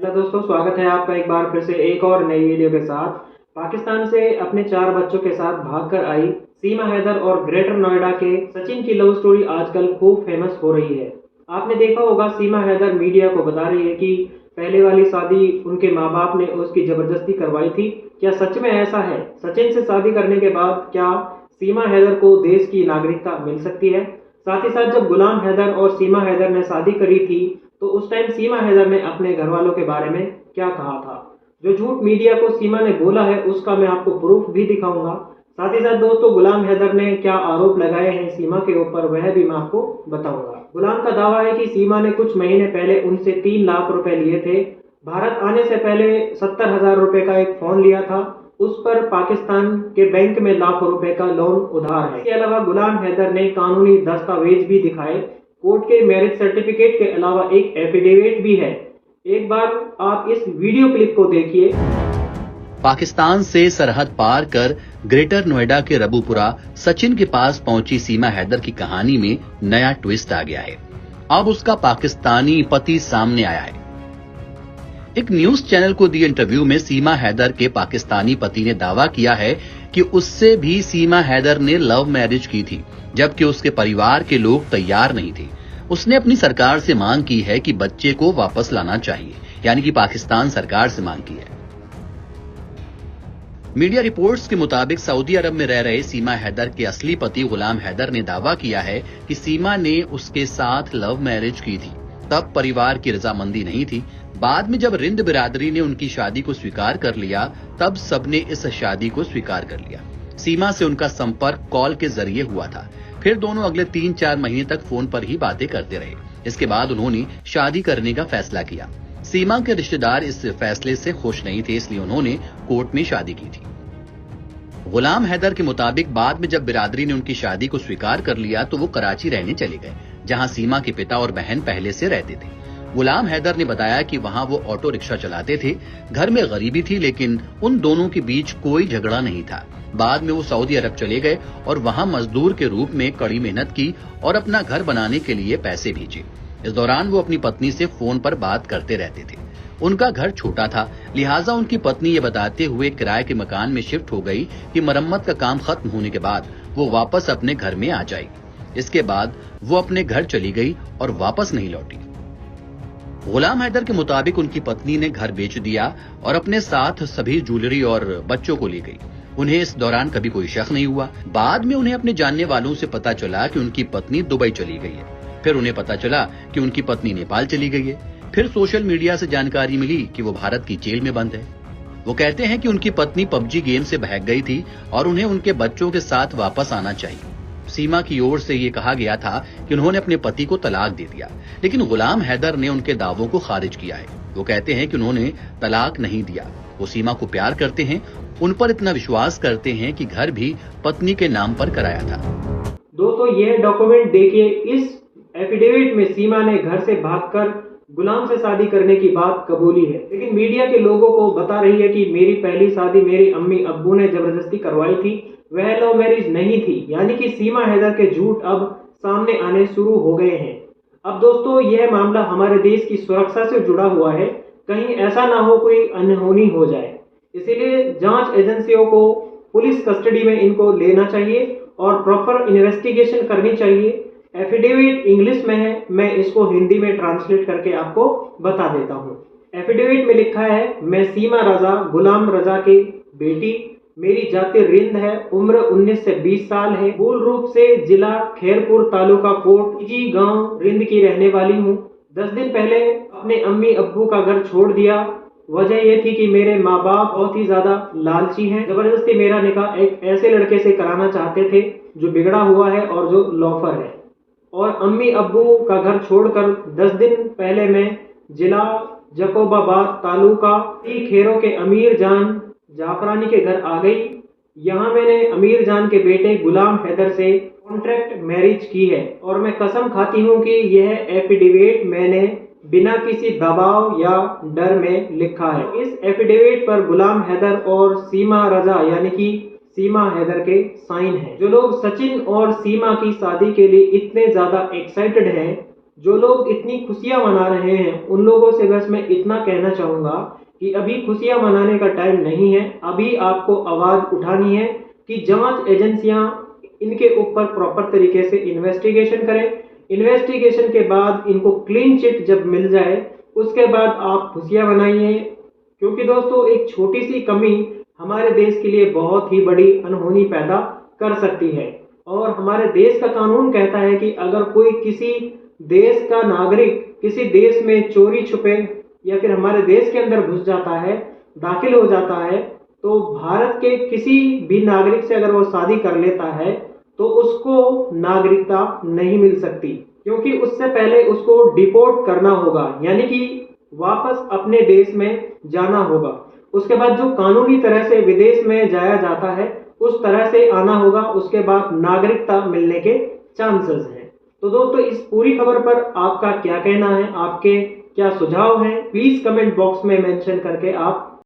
नमस्कार दोस्तों, स्वागत है आपका एक बार फिर से एक और नई वीडियो के साथ। पाकिस्तान से अपने 4 बच्चों के साथ भागकर आई सीमा हैदर और ग्रेटर नोएडा के सचिन की लव स्टोरी आजकल खूब फेमस हो रही है। आपने देखा होगा, सीमा हैदर मीडिया को बता रही है कि पहले वाली शादी उनके माँ बाप ने उसकी जबरदस्ती करवाई थी। क्या सच में ऐसा है? सचिन से शादी करने के बाद क्या सीमा हैदर को देश की नागरिकता मिल सकती है? साथ ही साथ जब गुलाम हैदर और सीमा हैदर ने शादी करी थी तो उस टाइम सीमा हैदर ने अपने घर वालों के बारे में क्या कहा था? जो झूठ मीडिया को सीमा ने बोला है उसका मैं आपको प्रूफ भी दिखाऊंगा। साथ ही साथ दोस्तों, गुलाम हैदर ने क्या आरोप लगाए हैं सीमा के ऊपर वह भी मैं आपको बताऊंगा। गुलाम का दावा है कि सीमा ने कुछ महीने पहले उनसे 3 लाख रुपए लिए थे। भारत आने से पहले 70,000 रुपए का एक फोन लिया था। उस पर पाकिस्तान के बैंक में लाखों रुपए का लोन उधार है। इसके अलावा गुलाम हैदर ने कानूनी दस्तावेज भी दिखाए। कोर्ट के मैरिज सर्टिफिकेट के अलावा एक एफिडेविट भी है। एक बार आप इस वीडियो क्लिप को देखिए। पाकिस्तान से सरहद पार कर ग्रेटर नोएडा के रबूपुरा सचिन के पास पहुंची सीमा हैदर की कहानी में नया ट्विस्ट आ गया है। अब उसका पाकिस्तानी पति सामने आया है। एक न्यूज चैनल को दिए इंटरव्यू में सीमा हैदर के पाकिस्तानी पति ने दावा किया है कि उससे भी सीमा हैदर ने लव मैरिज की थी, जबकि उसके परिवार के लोग तैयार नहीं थे। उसने अपनी सरकार से मांग की है कि बच्चे को वापस लाना चाहिए, यानी कि पाकिस्तान सरकार से मांग की है। मीडिया रिपोर्ट्स के मुताबिक सऊदी अरब में रह रहे सीमा हैदर के असली पति गुलाम हैदर ने दावा किया है कि सीमा ने उसके साथ लव मैरिज की थी। तब परिवार की रजामंदी नहीं थी। बाद में जब रिंद बिरादरी ने उनकी शादी को स्वीकार कर लिया, तब सबने इस शादी को स्वीकार कर लिया। सीमा से उनका संपर्क कॉल के जरिए हुआ था। फिर दोनों अगले 3-4 महीने तक फोन पर ही बातें करते रहे। इसके बाद उन्होंने शादी करने का फैसला किया। सीमा के रिश्तेदार इस फैसले से खुश नहीं थे, इसलिए उन्होंने कोर्ट में शादी की थी। गुलाम हैदर के मुताबिक बाद में जब बिरादरी ने उनकी शादी को स्वीकार कर लिया तो वो कराची रहने चले गए, जहां सीमा के पिता और बहन पहले से रहते थे। गुलाम हैदर ने बताया कि वहां वो ऑटो रिक्शा चलाते थे। घर में गरीबी थी, लेकिन उन दोनों के बीच कोई झगड़ा नहीं था। बाद में वो सऊदी अरब चले गए और वहां मजदूर के रूप में कड़ी मेहनत की और अपना घर बनाने के लिए पैसे भेजे। इस दौरान वो अपनी पत्नी से फोन पर बात करते रहते थे। उनका घर छोटा था, लिहाजा उनकी पत्नी ये बताते हुए किराए के मकान में शिफ्ट हो गई कि मरम्मत का काम खत्म होने के बाद वो वापस अपने घर में आ जाएगी। इसके बाद वो अपने घर चली गई और वापस नहीं लौटी। गुलाम हैदर के मुताबिक उनकी पत्नी ने घर बेच दिया और अपने साथ सभी ज्वेलरी और बच्चों को ले गई। उन्हें इस दौरान कभी कोई शक नहीं हुआ। बाद में उन्हें अपने जानने वालों से पता चला कि उनकी पत्नी दुबई चली गई है। फिर उन्हें पता चला कि उनकी पत्नी नेपाल चली गई है। फिर सोशल मीडिया से जानकारी मिली कि वो भारत की जेल में बंद है। वो कहते हैं कि उनकी पत्नी पबजी गेम से भाग गई थी और उन्हें उनके बच्चों के साथ वापस आना चाहिए। सीमा की ओर से ये कहा गया था कि उन्होंने अपने पति को तलाक दे दिया, लेकिन गुलाम हैदर ने उनके दावों को खारिज किया है। वो कहते हैं कि उन्होंने तलाक नहीं दिया। वो सीमा को प्यार करते हैं, उन पर इतना विश्वास करते हैं कि घर भी पत्नी के नाम पर कराया था। दोस्तों, यह डॉक्यूमेंट देखिए। इस एफिडेविट में सीमा ने घर से भागकर गुलाम से शादी करने की बात कबूली है, लेकिन मीडिया के लोगों को बता रही है कि मेरी पहली शादी मेरे अम्मी अब्बू ने जबरदस्ती करवाई थी, वह लव मैरिज नहीं थी। यानी कि सीमा हैदर के झूठ अब सामने आने शुरू हो गए हैं। अब दोस्तों, यह मामला हमारे देश की सुरक्षा से जुड़ा हुआ है। कहीं ऐसा ना हो कोई अनहोनी हो जाए, इसीलिए जांच एजेंसियों को पुलिस कस्टडी में इनको लेना चाहिए और प्रॉपर इन्वेस्टिगेशन करनी चाहिए। एफिडेविट इंग्लिश में है, मैं इसको हिंदी में ट्रांसलेट करके आपको बता देता हूँ। एफिडेविट में लिखा है, मैं सीमा रजा गुलाम रजा की बेटी, मेरी जाति रिंद है, उम्र 19 से 20 साल है, मूल रूप से जिला खैरपुर, तालुका कोट जी गांव रिंद की रहने वाली हूँ। 10 दिन पहले अपने अम्मी अब्बू का घर छोड़ दिया। वजह यह थी कि मेरे माँ बाप बहुत ही ज्यादा लालची हैं। जबरदस्ती मेरा निकाह एक ऐसे लड़के से कराना चाहते थे जो बिगड़ा हुआ है और जो लोफर है। और अम्मी अब्बू का घर छोड़कर 10 दिन पहले मैं जिला जकोबाबाद, तालुका खेरों के अमीर जान जाफरानी के घर आ गई। यहाँ मैंने अमीर जान के बेटे गुलाम हैदर से कॉन्ट्रैक्ट मैरिज की है और मैं कसम खाती हूँ कि यह एफिडेविट मैंने बिना किसी दबाव या डर में लिखा है। इस एफिडेविट पर गुलाम हैदर और सीमा रजा यानी कि सीमा हैदर के साइन हैं। जो लोग सचिन और सीमा की शादी के लिए इतने ज्यादा एक्साइटेड हैं, जो लोग इतनी खुशियां मना रहे हैं उन लोगों से बस मैं इतना कहना चाहूँगा कि अभी खुशियां मनाने का टाइम नहीं है। अभी आपको आवाज़ उठानी है कि जांच एजेंसियां इनके ऊपर प्रॉपर तरीके से इन्वेस्टिगेशन करें। इन्वेस्टिगेशन के बाद इनको क्लीन चिट जब मिल जाए उसके बाद आप खुशियां मनाइए, क्योंकि दोस्तों एक छोटी सी कमी हमारे देश के लिए बहुत ही बड़ी अनहोनी पैदा कर सकती है। और हमारे देश का कानून कहता है कि अगर कोई किसी देश का नागरिक किसी देश में चोरी छुपे या फिर हमारे देश के अंदर घुस जाता है, दाखिल हो जाता है, तो भारत के किसी भी नागरिक से अगर वो शादी कर लेता है तो उसको नागरिकता नहीं मिल सकती, क्योंकि उससे पहले उसको डिपोर्ट करना होगा, यानी कि वापस अपने देश में जाना होगा। उसके बाद जो कानूनी तरह से विदेश में जाया जाता है उस तरह से आना होगा, उसके बाद नागरिकता मिलने के चांसेस हैं। तो दोस्तों इस पूरी खबर पर आपका क्या कहना है, आपके क्या सुझाव हैं, प्लीज कमेंट बॉक्स में मेंशन करके आप